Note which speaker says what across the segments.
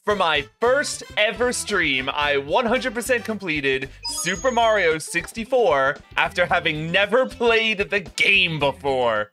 Speaker 1: For my first ever stream, I 100% completed Super Mario 64 after having never played the game before.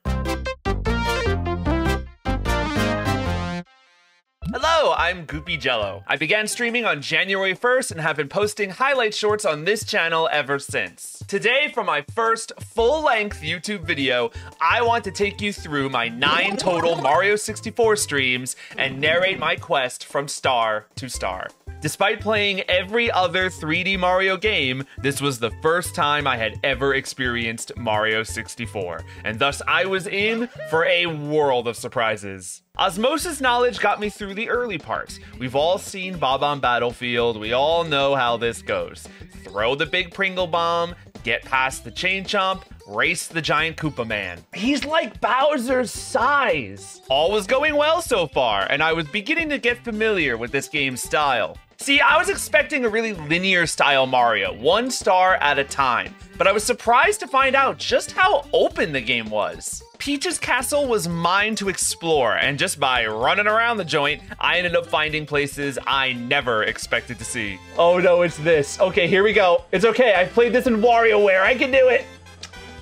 Speaker 1: Hello, I'm GoopyJello. I began streaming on January 1st and have been posting highlight shorts on this channel ever since. Today, for my first full-length YouTube video, I want to take you through my 9 total Mario 64 streams and narrate my quest from star to star. Despite playing every other 3D Mario game, this was the first time I had ever experienced Mario 64, and thus I was in for a world of surprises. Osmosis knowledge got me through the early parts. We've all seen Bob on Battlefield, we all know how this goes. Throw the big Pringle bomb, get past the chain chomp, race the giant Koopa man. He's like Bowser's size. All was going well so far, and I was beginning to get familiar with this game's style. See, I was expecting a really linear style Mario, 1 star at a time, but I was surprised to find out just how open the game was. Peach's castle was mine to explore, and just by running around the joint, I ended up finding places I never expected to see. Oh no, it's this. Okay, here we go. It's okay, I've played this in WarioWare, I can do it.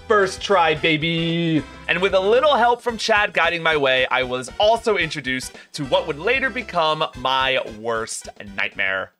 Speaker 1: First try, baby. And with a little help from Chad guiding my way, I was also introduced to what would later become my worst nightmare.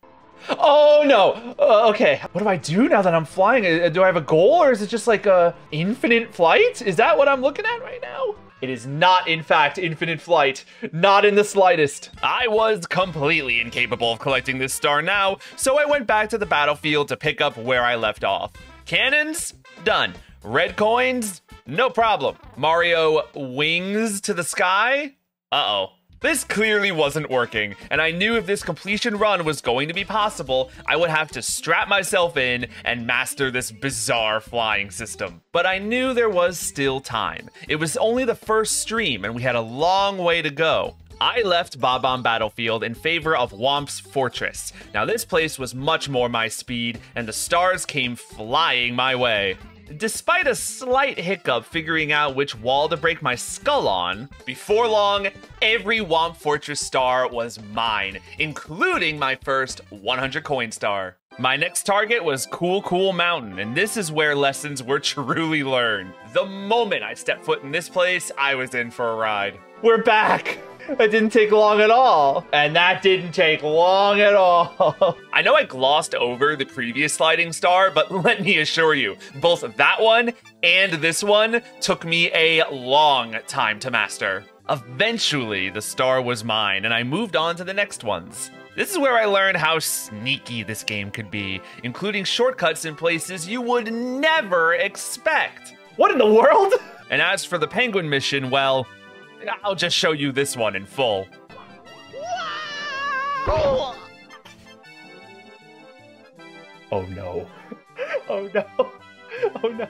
Speaker 1: Oh no, okay. What do I do now that I'm flying? Do I have a goal, or is it just like a infinite flight? Is that what I'm looking at right now? It is not, in fact, infinite flight. Not in the slightest. I was completely incapable of collecting this star now, so I went back to the battlefield to pick up where I left off. Cannons? Done. Red coins? No problem. Mario wings to the sky? Uh-oh. This clearly wasn't working, and I knew if this completion run was going to be possible, I would have to strap myself in and master this bizarre flying system. But I knew there was still time. It was only the first stream, and we had a long way to go. I left Bob on Battlefield in favor of Whomp's Fortress. Now this place was much more my speed, and the stars came flying my way. Despite a slight hiccup figuring out which wall to break my skull on, before long, every Whomp Fortress star was mine, including my first 100 coin star. My next target was Cool Mountain, and this is where lessons were truly learned. The moment I stepped foot in this place, I was in for a ride. We're back! That didn't take long at all. And that didn't take long at all. I know I glossed over the previous sliding star, but let me assure you, both that one and this one took me a long time to master. Eventually, the star was mine, and I moved on to the next ones. This is where I learned how sneaky this game could be, including shortcuts in places you would never expect. What in the world? And as for the penguin mission, well, I'll just show you this one in full. Oh no. Oh no. Oh no.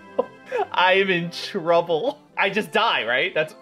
Speaker 1: I am in trouble. I just die, right? That's...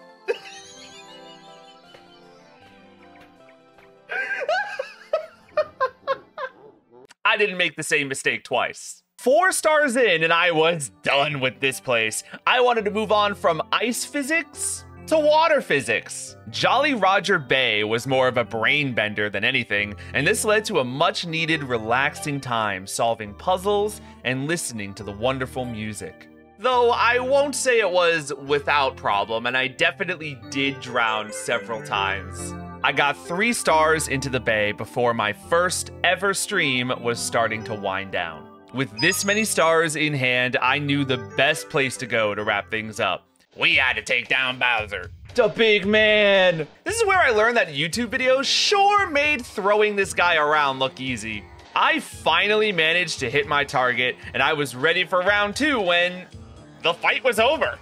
Speaker 1: I didn't make the same mistake twice. 4 stars in and I was done with this place. I wanted to move on from ice physics to water physics. Jolly Roger Bay was more of a brain bender than anything, and this led to a much needed relaxing time solving puzzles and listening to the wonderful music. Though I won't say it was without problem, and I definitely did drown several times. I got 3 stars into the bay before my first ever stream was starting to wind down. With this many stars in hand, I knew the best place to go to wrap things up. We had to take down Bowser. The big man. This is where I learned that YouTube videos sure made throwing this guy around look easy. I finally managed to hit my target, and I was ready for round 2 when the fight was over.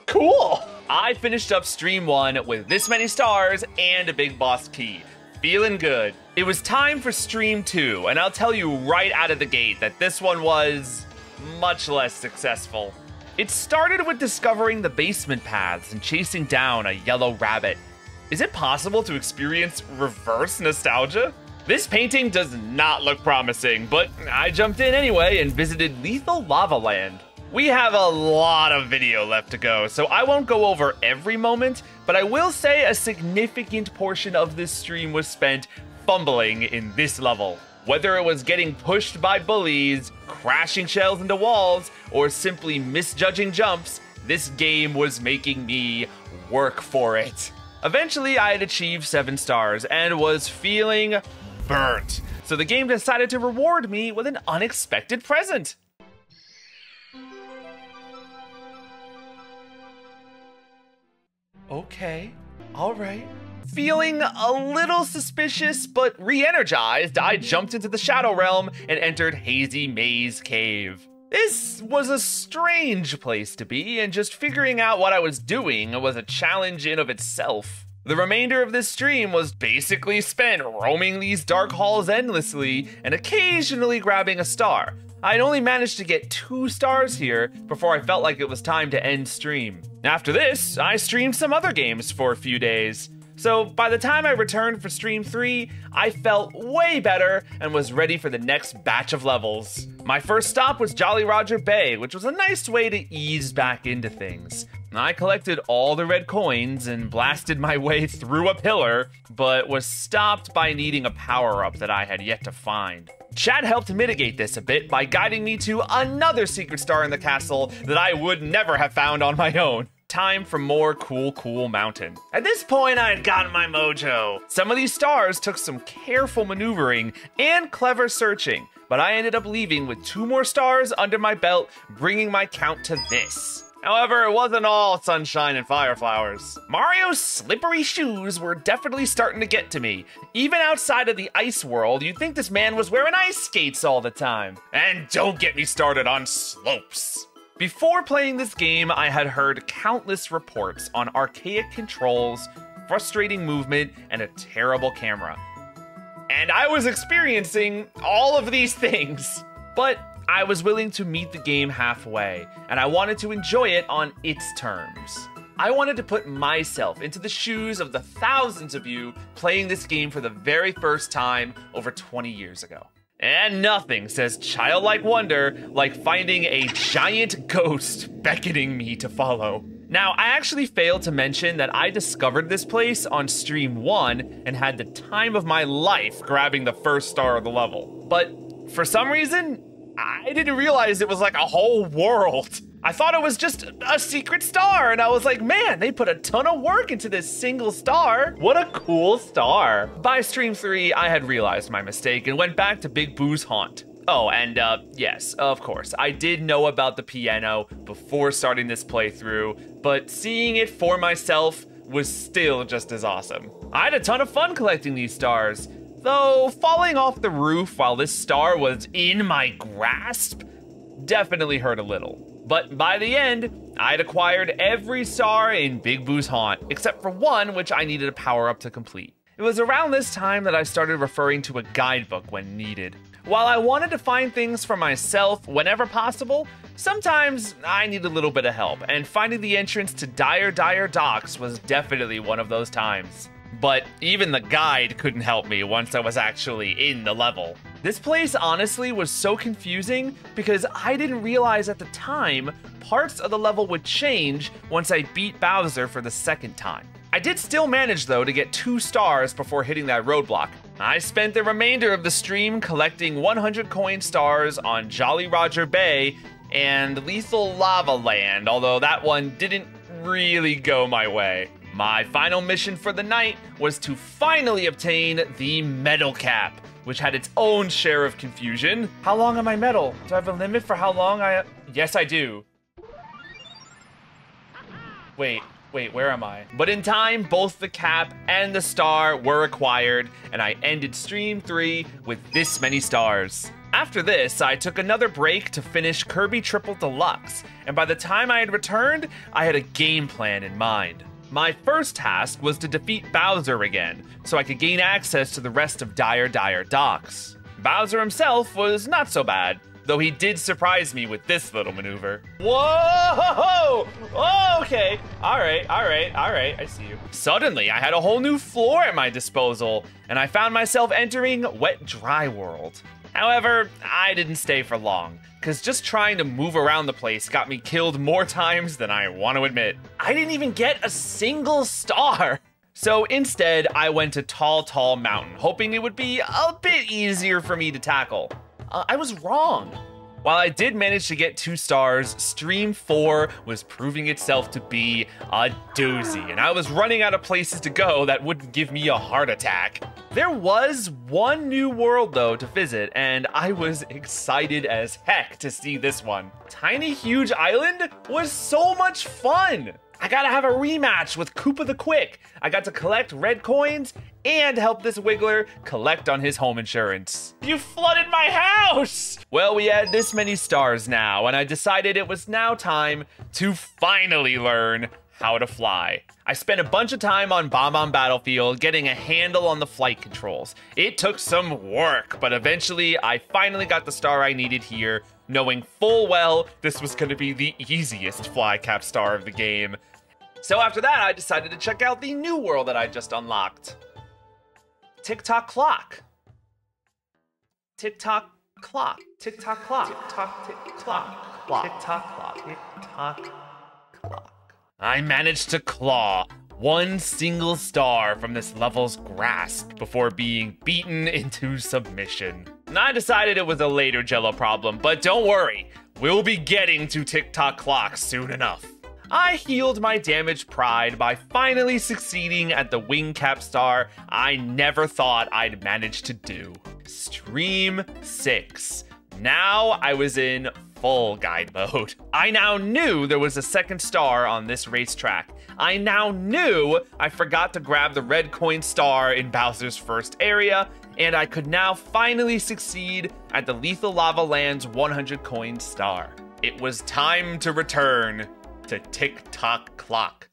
Speaker 1: Cool. I finished up stream 1 with this many stars and a big boss key. Feeling good. It was time for stream 2, and I'll tell you right out of the gate that this one was much less successful. It started with discovering the basement paths and chasing down a yellow rabbit. Is it possible to experience reverse nostalgia? This painting does not look promising, but I jumped in anyway and visited Lethal Lava Land. We have a lot of video left to go, so I won't go over every moment, but I will say a significant portion of this stream was spent fumbling in this level. Whether it was getting pushed by bullies, crashing shells into walls, or simply misjudging jumps, this game was making me work for it. Eventually, I had achieved 7 stars and was feeling burnt. So the game decided to reward me with an unexpected present. Okay, all right. Feeling a little suspicious but re-energized, I jumped into the Shadow Realm and entered Hazy Maze Cave. This was a strange place to be, and just figuring out what I was doing was a challenge in of itself. The remainder of this stream was basically spent roaming these dark halls endlessly and occasionally grabbing a star. I'd only managed to get 2 stars here before I felt like it was time to end stream. After this, I streamed some other games for a few days. So by the time I returned for stream 3, I felt way better and was ready for the next batch of levels. My first stop was Jolly Roger Bay, which was a nice way to ease back into things. I collected all the red coins and blasted my way through a pillar, but was stopped by needing a power-up that I had yet to find. Chat helped mitigate this a bit by guiding me to another secret star in the castle that I would never have found on my own. Time for more Cool Mountain. At this point, I had gotten my mojo. Some of these stars took some careful maneuvering and clever searching, but I ended up leaving with 2 more stars under my belt, bringing my count to this. However, it wasn't all sunshine and fireflowers. Mario's slippery shoes were definitely starting to get to me. Even outside of the ice world, you'd think this man was wearing ice skates all the time. And don't get me started on slopes. Before playing this game, I had heard countless reports on archaic controls, frustrating movement, and a terrible camera. And I was experiencing all of these things. But I was willing to meet the game halfway, and I wanted to enjoy it on its terms. I wanted to put myself into the shoes of the thousands of you playing this game for the very first time over 20 years ago. And nothing says childlike wonder like finding a giant ghost beckoning me to follow. Now, I actually failed to mention that I discovered this place on stream 1 and had the time of my life grabbing the first star of the level. But for some reason, I didn't realize it was like a whole world. I thought it was just a secret star, and I was like, man, they put a ton of work into this single star. What a cool star. By stream 3, I had realized my mistake and went back to Big Boo's haunt. Oh, and yes, of course, I did know about the piano before starting this playthrough, but seeing it for myself was still just as awesome. I had a ton of fun collecting these stars, though falling off the roof while this star was in my grasp definitely hurt a little. But by the end, I'd acquired every star in Big Boo's haunt, except for one which I needed a power-up to complete. It was around this time that I started referring to a guidebook when needed. While I wanted to find things for myself whenever possible, sometimes I need a little bit of help, and finding the entrance to Dire Docks was definitely one of those times. But even the guide couldn't help me once I was actually in the level. This place honestly was so confusing because I didn't realize at the time parts of the level would change once I beat Bowser for the second time. I did still manage though to get 2 stars before hitting that roadblock. I spent the remainder of the stream collecting 100 coin stars on Jolly Roger Bay and Lethal Lava Land, although that one didn't really go my way. My final mission for the night was to finally obtain the medal cap, which had its own share of confusion. How long am I medal? Do I have a limit for how long Yes, I do. Wait, where am I? But in time, both the cap and the star were acquired, and I ended stream 3 with this many stars. After this, I took another break to finish Kirby Triple Deluxe, and by the time I had returned, I had a game plan in mind. My first task was to defeat Bowser again, so I could gain access to the rest of Dire Docks. Bowser himself was not so bad, though he did surprise me with this little maneuver. Whoa! Oh, okay. All right, I see you. Suddenly, I had a whole new floor at my disposal, and I found myself entering Wet Dry World. However, I didn't stay for long, because just trying to move around the place got me killed more times than I want to admit. I didn't even get a single star. So instead, I went to Tall Mountain, hoping it would be a bit easier for me to tackle. I was wrong. While I did manage to get 2 stars, Stream 4 was proving itself to be a doozy, and I was running out of places to go that wouldn't give me a heart attack. There was one new world though to visit, and I was excited as heck to see this one. Tiny Huge Island was so much fun! I gotta have a rematch with Koopa the Quick. I got to collect red coins and help this Wiggler collect on his home insurance. You flooded my house! Well, we had this many stars now, and I decided it was now time to finally learn how to fly. I spent a bunch of time on Bomb Battlefield getting a handle on the flight controls. It took some work, but eventually I finally got the star I needed here, knowing full well this was going to be the easiest fly cap star of the game. So after that, I decided to check out the new world that I just unlocked. Tick-tock clock. Tick-tock clock. Tick-tock clock. Tick-tock, tick-clock. Clock. Tick-tock clock. Tick-tock clock. I managed to claw 1 single star from this level's grasp before being beaten into submission. And I decided it was a later Jello problem, but don't worry, we'll be getting to Tick-tock clock soon enough. I healed my damaged pride by finally succeeding at the wing cap star I never thought I'd manage to do. Stream 6. Now I was in full guide mode. I now knew there was a second star on this racetrack. I now knew I forgot to grab the red coin star in Bowser's first area, and I could now finally succeed at the Lethal Lava Land's 100 coin star. It was time to return to Tick-tock clock.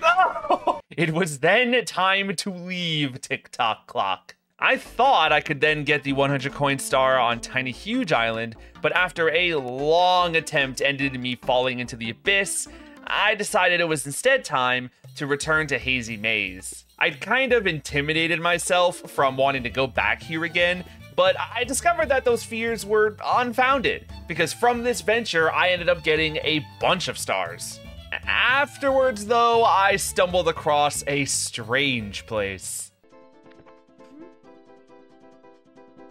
Speaker 1: No! It was then time to leave Tick-tock clock. I thought I could then get the 100 coin star on Tiny Huge Island, but after a long attempt ended in me falling into the abyss, I decided it was instead time to return to Hazy Maze. I'd kind of intimidated myself from wanting to go back here again, but I discovered that those fears were unfounded, because from this venture, I ended up getting a bunch of stars. Afterwards, though, I stumbled across a strange place.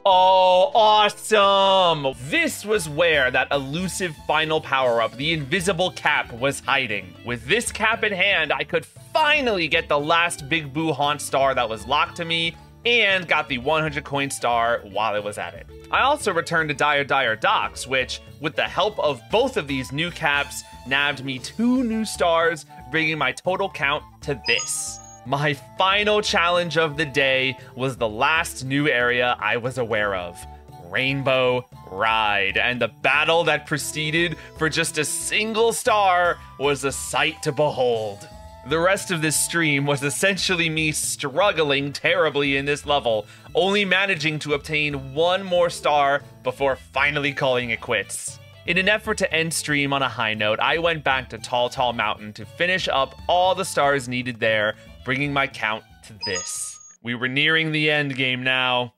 Speaker 1: Oh, awesome! This was where that elusive final power-up, the invisible cap, was hiding. With this cap in hand, I could finally get the last Big Boo Haunt star that was locked to me, and got the 100 coin star while I was at it. I also returned to Dire Docks, which, with the help of both of these new caps, nabbed me 2 new stars, bringing my total count to this. My final challenge of the day was the last new area I was aware of, Rainbow Ride, and the battle that proceeded for just a single star was a sight to behold. The rest of this stream was essentially me struggling terribly in this level, only managing to obtain 1 more star before finally calling it quits. In an effort to end stream on a high note, I went back to Tall Mountain to finish up all the stars needed there, bringing my count to this. We were nearing the end game now.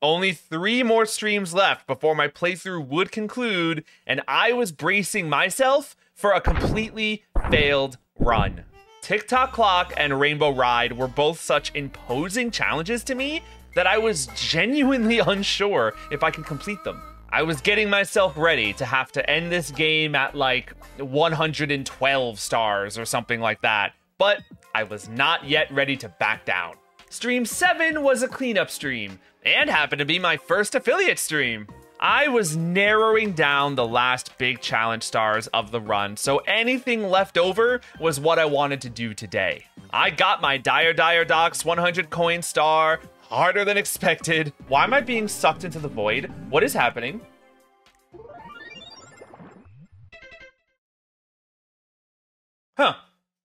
Speaker 1: Only 3 more streams left before my playthrough would conclude, and I was bracing myself for a completely failed run. Tick-tock clock and Rainbow Ride were both such imposing challenges to me that I was genuinely unsure if I could complete them. I was getting myself ready to have to end this game at like 112 stars or something like that, but I was not yet ready to back down. Stream 7 was a cleanup stream, and happened to be my first affiliate stream. I was narrowing down the last big challenge stars of the run, so anything left over was what I wanted to do today. I got my Dire Docks 100 coin star, harder than expected. Why am I being sucked into the void? What is happening? Huh.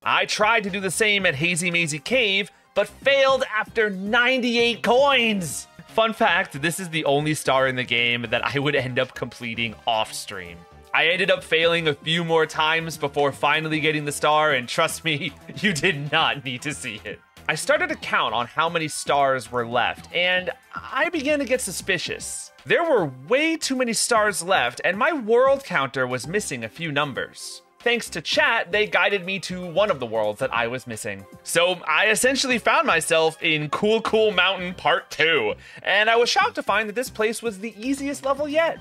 Speaker 1: I tried to do the same at Hazy Mazy Cave, but failed after 98 coins! Fun fact, this is the only star in the game that I would end up completing off-stream. I ended up failing a few more times before finally getting the star, and trust me, you did not need to see it. I started to count on how many stars were left, and I began to get suspicious. There were way too many stars left, and my world counter was missing a few numbers. Thanks to chat, they guided me to one of the worlds that I was missing. So I essentially found myself in Cool Cool Mountain Part 2, and I was shocked to find that this place was the easiest level yet.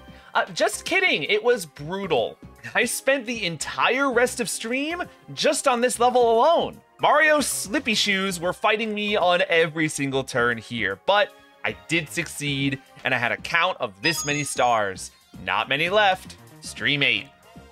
Speaker 1: Just kidding, it was brutal. I spent the entire rest of stream just on this level alone. Mario's Slippy Shoes were fighting me on every single turn here, but I did succeed, and I had a count of this many stars. Not many left. Stream 8,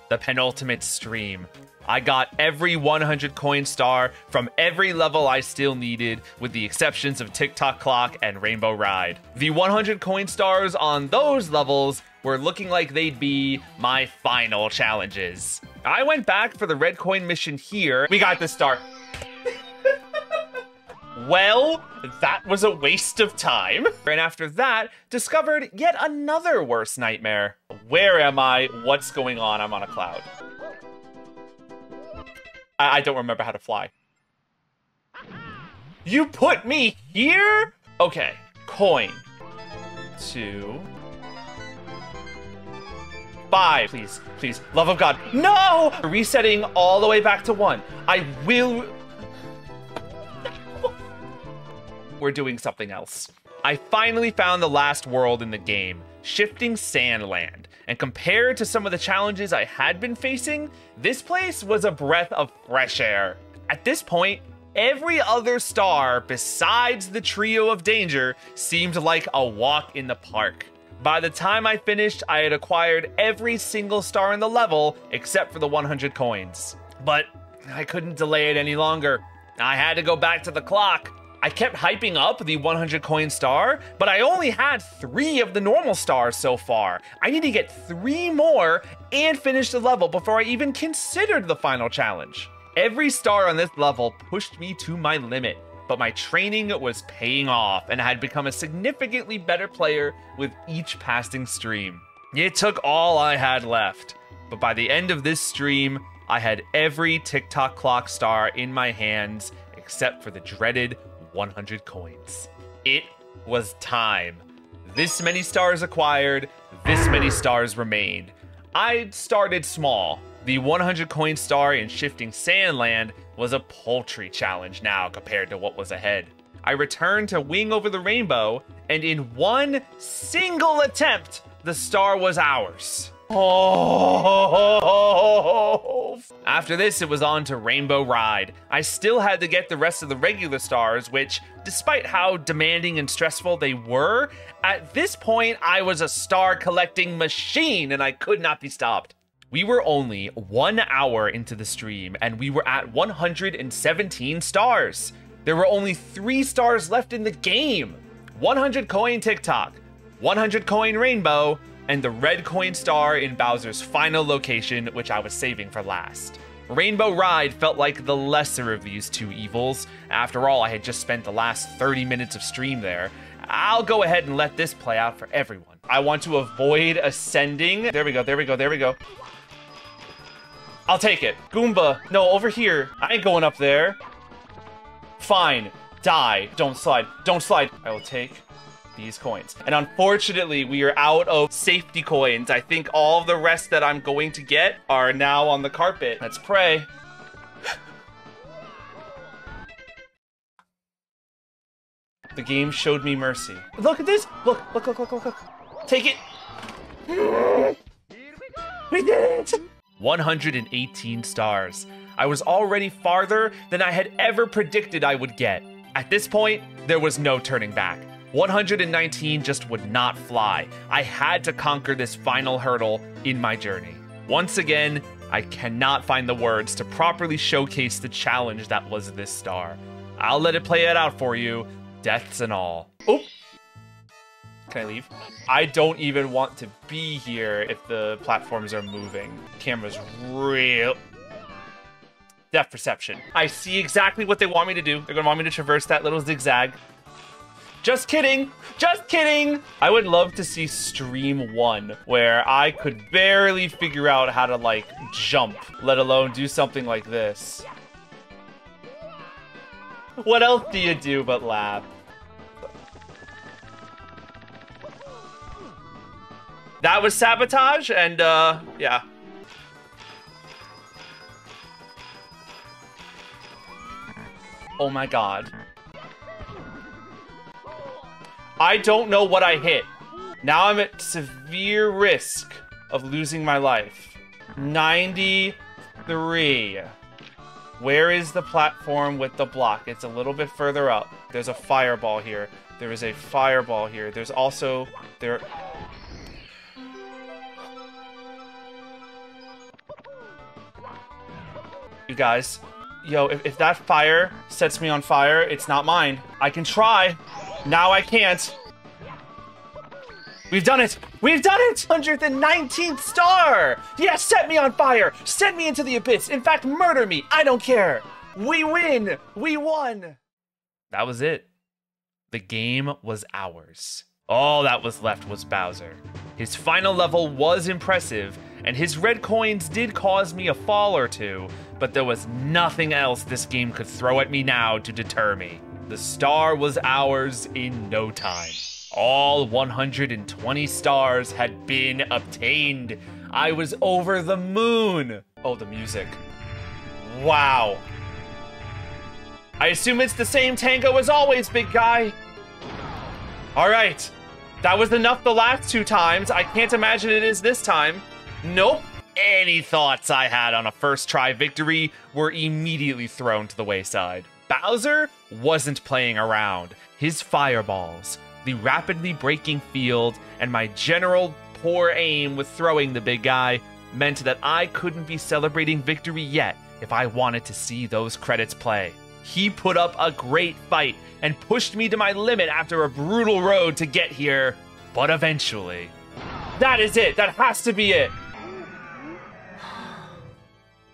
Speaker 1: the penultimate stream. I got every 100 coin star from every level I still needed, with the exceptions of Tick-Tock Clock and Rainbow Ride. The 100 coin stars on those levels were looking like they'd be my final challenges. I went back for the red coin mission here. We got this star. Well, that was a waste of time. And after that, discovered yet another worse nightmare. Where am I? What's going on? I'm on a cloud. I don't remember how to fly. You put me here? Okay, coin. 2, 5. Please, please, love of God. No! Resetting all the way back to 1. I will... We're doing something else. I finally found the last world in the game, Shifting Sandland, and compared to some of the challenges I had been facing, this place was a breath of fresh air. At this point, every other star besides the Trio of Danger seemed like a walk in the park. By the time I finished, I had acquired every single star in the level except for the 100 coins. But I couldn't delay it any longer. I had to go back to the clock. I kept hyping up the 100 coin star, but I only had 3 of the normal stars so far. I need to get 3 more and finish the level before I even considered the final challenge. Every star on this level pushed me to my limit, but my training was paying off and I had become a significantly better player with each passing stream. It took all I had left, but by the end of this stream, I had every Tick-Tock Clock star in my hands except for the dreaded 100 coins. It was time. This many stars acquired, this many stars remained. I started small. The 100 coin star in Shifting Sandland was a paltry challenge now compared to what was ahead. I returned to Wing Over the Rainbow, and in one single attempt, the star was ours. Oh. After this, it was on to Rainbow Ride. I still had to get the rest of the regular stars, which, despite how demanding and stressful they were, at this point, I was a star collecting machine and I could not be stopped. We were only 1 hour into the stream and we were at 117 stars. There were only 3 stars left in the game. 100 coin Tick-Tock, 100 coin Rainbow, and the red coin star in Bowser's final location, which I was saving for last. Rainbow Ride felt like the lesser of these 2 evils. After all, I had just spent the last 30 minutes of stream there. I'll go ahead and let this play out for everyone. I want to avoid ascending. There we go, there we go, there we go. I'll take it. Goomba, no, over here. I ain't going up there. Fine, die. Don't slide, don't slide. I will take these coins. And unfortunately, we are out of safety coins. I think all of the rest that I'm going to get are now on the carpet. Let's pray. The game showed me mercy. Look at this. Look, look, look, look, look, look. Take it. We did it. 118 stars. I was already farther than I had ever predicted I would get. At this point, there was no turning back. 119 just would not fly. I had to conquer this final hurdle in my journey. Once again, I cannot find the words to properly showcase the challenge that was this star. I'll let it play it out for you, deaths and all. Oop! Can I leave? I don't even want to be here if the platforms are moving. Camera's real... Depth perception. I see exactly what they want me to do. They're gonna want me to traverse that little zigzag. Just kidding, just kidding. I would love to see stream 1 where I could barely figure out how to like jump, let alone do something like this. What else do you do but laugh? That was sabotage and yeah. Oh my god. I don't know what I hit. Now I'm at severe risk of losing my life. 93. Where is the platform with the block? It's a little bit further up. There's a fireball here. There is a fireball here. There's also... You guys, yo, if that fire sets me on fire, it's not mine. I can try. Now I can't. We've done it! We've done it! 119th star! Yes, set me on fire! Send me into the abyss! In fact, murder me! I don't care! We win! We won! That was it. The game was ours. All that was left was Bowser. His final level was impressive, and his red coins did cause me a fall or two, but there was nothing else this game could throw at me now to deter me. The star was ours in no time. All 120 stars had been obtained. I was over the moon. Oh, the music. Wow. I assume it's the same tango as always, big guy. All right. That was enough the last 2 times. I can't imagine it is this time. Nope. Any thoughts I had on a first try victory were immediately thrown to the wayside. Bowser wasn't playing around. His fireballs, the rapidly breaking field, and my general poor aim with throwing the big guy meant that I couldn't be celebrating victory yet if I wanted to see those credits play. He put up a great fight and pushed me to my limit after a brutal road to get here, but eventually. That is it! That has to be it!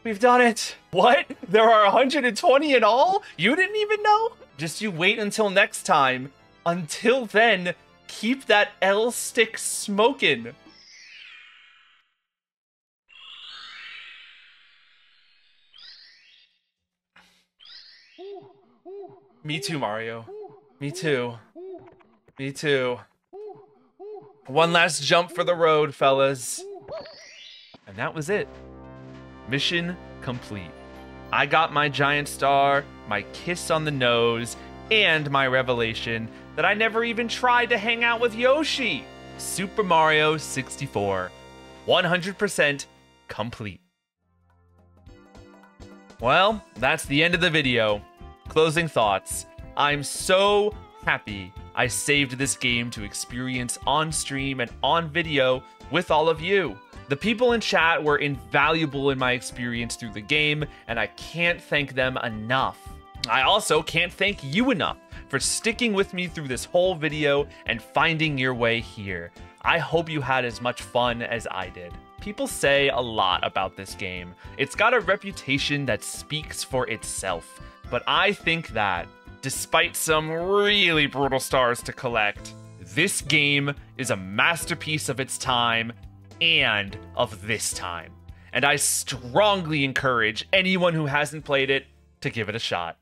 Speaker 1: We've done it! What? There are 120 in all? You didn't even know? Just you wait until next time. Until then, keep that L stick smoking. Me too, Mario. Me too. Me too. One last jump for the road, fellas. And that was it. Mission complete. I got my giant star, my kiss on the nose, and my revelation that I never even tried to hang out with Yoshi. Super Mario 64. 100% complete. Well, that's the end of the video. Closing thoughts. I'm so happy I saved this game to experience on stream and on video with all of you. The people in chat were invaluable in my experience through the game, and I can't thank them enough. I also can't thank you enough for sticking with me through this whole video and finding your way here. I hope you had as much fun as I did. People say a lot about this game. It's got a reputation that speaks for itself, but I think that, despite some really brutal stars to collect, this game is a masterpiece of its time and of this time. And I strongly encourage anyone who hasn't played it to give it a shot.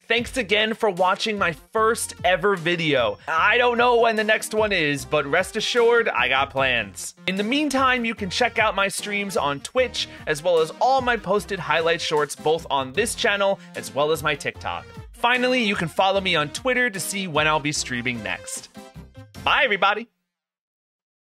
Speaker 1: Thanks again for watching my first ever video. I don't know when the next one is, but rest assured, I got plans. In the meantime, you can check out my streams on Twitch, as well as all my posted highlight shorts both on this channel, as well as my TikTok. Finally, you can follow me on Twitter to see when I'll be streaming next. Bye, everybody!